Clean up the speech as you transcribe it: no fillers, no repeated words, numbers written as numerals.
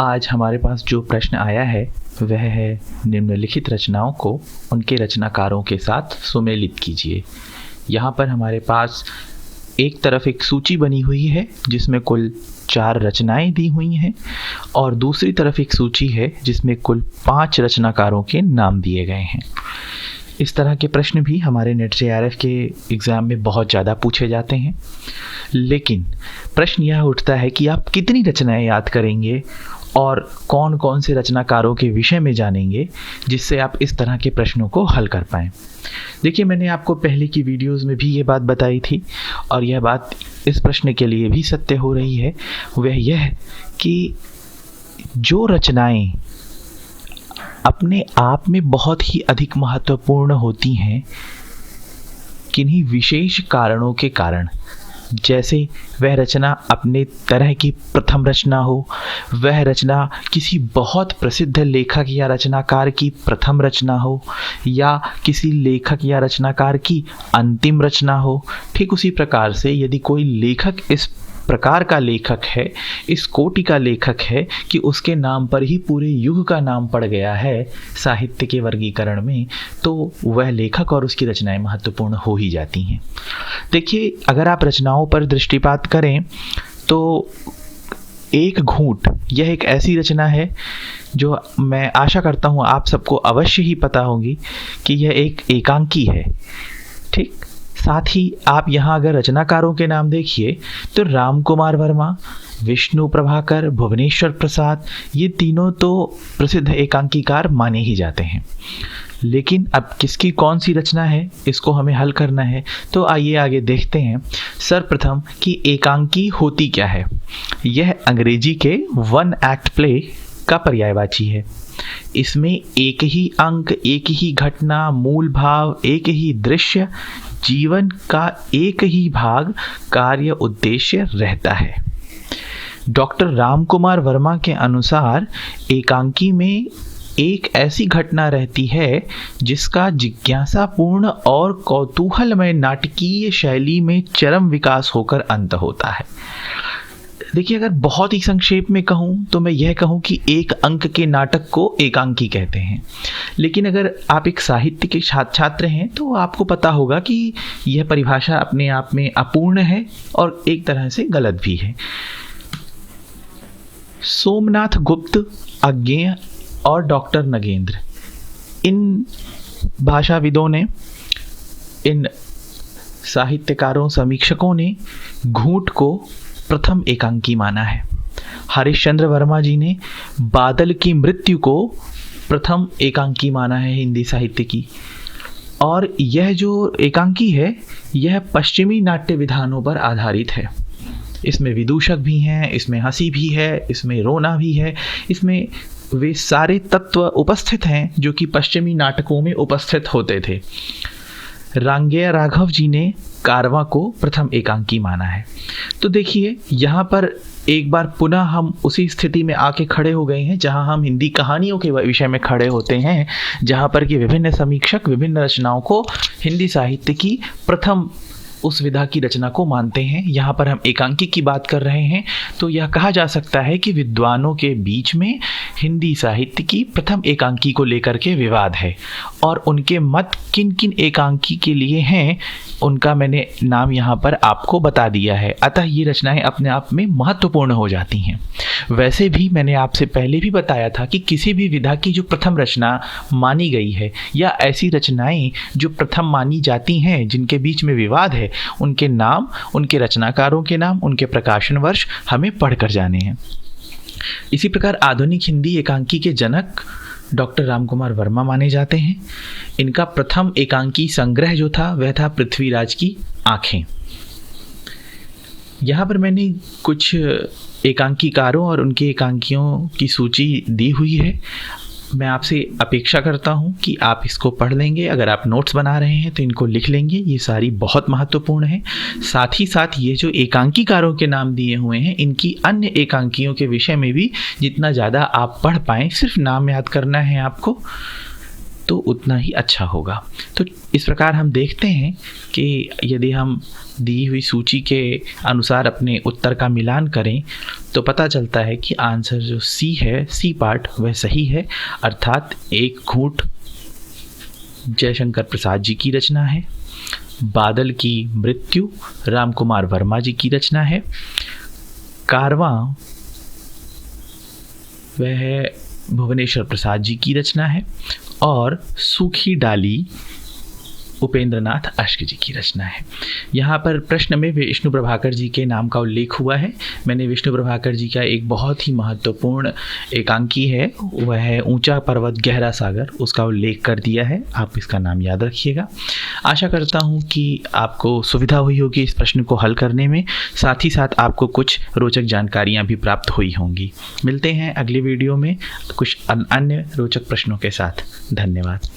आज हमारे पास जो प्रश्न आया है वह है निम्नलिखित रचनाओं को उनके रचनाकारों के साथ सुमेलित कीजिए। यहाँ पर हमारे पास एक तरफ एक सूची बनी हुई है जिसमें कुल 4 रचनाएं दी हुई हैं और दूसरी तरफ एक सूची है जिसमें कुल 5 रचनाकारों के नाम दिए गए हैं। इस तरह के प्रश्न भी हमारे नेट JRF के एग्ज़ाम में बहुत ज़्यादा पूछे जाते हैं, लेकिन प्रश्न यह उठता है कि आप कितनी रचनाएं याद करेंगे और कौन कौन से रचनाकारों के विषय में जानेंगे जिससे आप इस तरह के प्रश्नों को हल कर पाएँ। देखिए, मैंने आपको पहले की वीडियोस में भी ये बात बताई थी और यह बात इस प्रश्न के लिए भी सत्य हो रही है। वह यह कि जो रचनाएं अपने आप में बहुत ही अधिक महत्वपूर्ण होती हैं किन्हीं विशेष कारणों के कारण, जैसे वह रचना अपने तरह की प्रथम रचना हो, वह रचना किसी बहुत प्रसिद्ध लेखक या रचनाकार की प्रथम रचना हो, या किसी लेखक या रचनाकार की अंतिम रचना हो। ठीक उसी प्रकार से यदि कोई लेखक इस प्रकार का लेखक है, इस कोटि का लेखक है कि उसके नाम पर ही पूरे युग का नाम पड़ गया है साहित्य के वर्गीकरण में, तो वह लेखक और उसकी रचनाएं महत्वपूर्ण हो ही जाती हैं। देखिए, अगर आप रचनाओं पर दृष्टिपात करें तो एक घूंट यह एक ऐसी रचना है जो मैं आशा करता हूँ आप सबको अवश्य ही पता होगी कि यह एक एकांकी है। ठीक, साथ ही आप यहाँ अगर रचनाकारों के नाम देखिए तो राम कुमार वर्मा, विष्णु प्रभाकर, भुवनेश्वर प्रसाद, ये तीनों तो प्रसिद्ध एकांकीकार माने ही जाते हैं। लेकिन अब किसकी कौन सी रचना है, इसको हमें हल करना है। तो आइए आगे देखते हैं सर्वप्रथम कि एकांकी होती क्या है। यह अंग्रेजी के 1 एक्ट प्ले का पर्यायवाची है। इसमें एक ही अंक, एक ही घटना, मूल भाव, एक ही दृश्य, जीवन का एक ही भाग, कार्य उद्देश्य रहता है। डॉक्टर राम कुमार वर्मा के अनुसार एकांकी में एक ऐसी घटना रहती है जिसका जिज्ञासापूर्ण और कौतूहलमय नाटकीय शैली में चरम विकास होकर अंत होता है। देखिए, अगर बहुत ही संक्षेप में कहूँ तो मैं यह कहूँ कि एक अंक के नाटक को एकांकी कहते हैं। लेकिन अगर आप एक साहित्य के छात्र हैं तो आपको पता होगा कि यह परिभाषा अपने आप में अपूर्ण है और एक तरह से गलत भी है। सोमनाथ गुप्त, अज्ञेय और डॉक्टर नगेंद्र, इन भाषाविदों ने, इन साहित्यकारों, समीक्षकों ने घूंट को प्रथम एकांकी माना है। हरिश्चंद्र वर्मा जी ने बादल की मृत्यु को प्रथम एकांकी माना है हिंदी साहित्य की। और यह जो एकांकी है यह पश्चिमी नाट्य विधानों पर आधारित है। इसमें विदूषक भी हैं, इसमें हंसी भी है, इसमें रोना भी है, इसमें वे सारे तत्व उपस्थित हैं जो कि पश्चिमी नाटकों में उपस्थित होते थे। रांगेय राघव जी ने कारवां को प्रथम एकांकी माना है। तो देखिए, यहाँ पर एक बार पुनः हम उसी स्थिति में आके खड़े हो गए हैं जहाँ हम हिंदी कहानियों के विषय में खड़े होते हैं, जहाँ पर कि विभिन्न समीक्षक विभिन्न रचनाओं को हिंदी साहित्य की प्रथम उस विधा की रचना को मानते हैं। यहाँ पर हम एकांकी की बात कर रहे हैं, तो यह कहा जा सकता है कि विद्वानों के बीच में हिंदी साहित्य की प्रथम एकांकी को लेकर के विवाद है और उनके मत किन किन एकांकी के लिए हैं उनका मैंने नाम यहाँ पर आपको बता दिया है। अतः ये रचनाएं अपने आप में महत्वपूर्ण हो जाती हैं। वैसे भी मैंने आपसे पहले भी बताया था कि किसी भी विधा की जो प्रथम रचना मानी गई है या ऐसी रचनाएं जो प्रथम मानी जाती हैं जिनके बीच में विवाद है, उनके नाम, उनके रचनाकारों के नाम, उनके प्रकाशन वर्ष हमें पढ़कर जाने हैं। इसी प्रकार आधुनिक हिंदी एकांकी के जनक डॉक्टर राम कुमार वर्मा माने जाते हैं। इनका प्रथम एकांकी संग्रह जो था वह था पृथ्वीराज की आँखें। यहाँ पर मैंने कुछ एकांकीकारों और उनके एकांकियों की सूची दी हुई है। मैं आपसे अपेक्षा करता हूँ कि आप इसको पढ़ लेंगे। अगर आप नोट्स बना रहे हैं तो इनको लिख लेंगे, ये सारी बहुत महत्वपूर्ण है। साथ ही साथ ये जो एकांकीकारों के नाम दिए हुए हैं, इनकी अन्य एकांकियों के विषय में भी जितना ज़्यादा आप पढ़ पाएँ, सिर्फ नाम याद करना है आपको। तो उतना ही अच्छा होगा। तो इस प्रकार हम देखते हैं कि यदि हम दी हुई सूची के अनुसार अपने उत्तर का मिलान करें तो पता चलता है कि आंसर जो सी है, सी पार्ट, वह सही है। अर्थात एक घूंट जयशंकर प्रसाद जी की रचना है। बादल की मृत्यु राम कुमार वर्मा जी की रचना है। कारवां वह भुवनेश्वर प्रसाद जी की रचना है। और सूखी डाली उपेंद्रनाथ अश्क जी की रचना है। यहाँ पर प्रश्न में विष्णु प्रभाकर जी के नाम का उल्लेख हुआ है। मैंने विष्णु प्रभाकर जी का एक बहुत ही महत्वपूर्ण एकांकी है, वह है ऊंचा पर्वत गहरा सागर, उसका उल्लेख कर दिया है। आप इसका नाम याद रखिएगा। आशा करता हूँ कि आपको सुविधा हुई होगी इस प्रश्न को हल करने में, साथ ही साथ आपको कुछ रोचक जानकारियाँ भी प्राप्त हुई होंगी। मिलते हैं अगली वीडियो में कुछ अन्य रोचक प्रश्नों के साथ। धन्यवाद।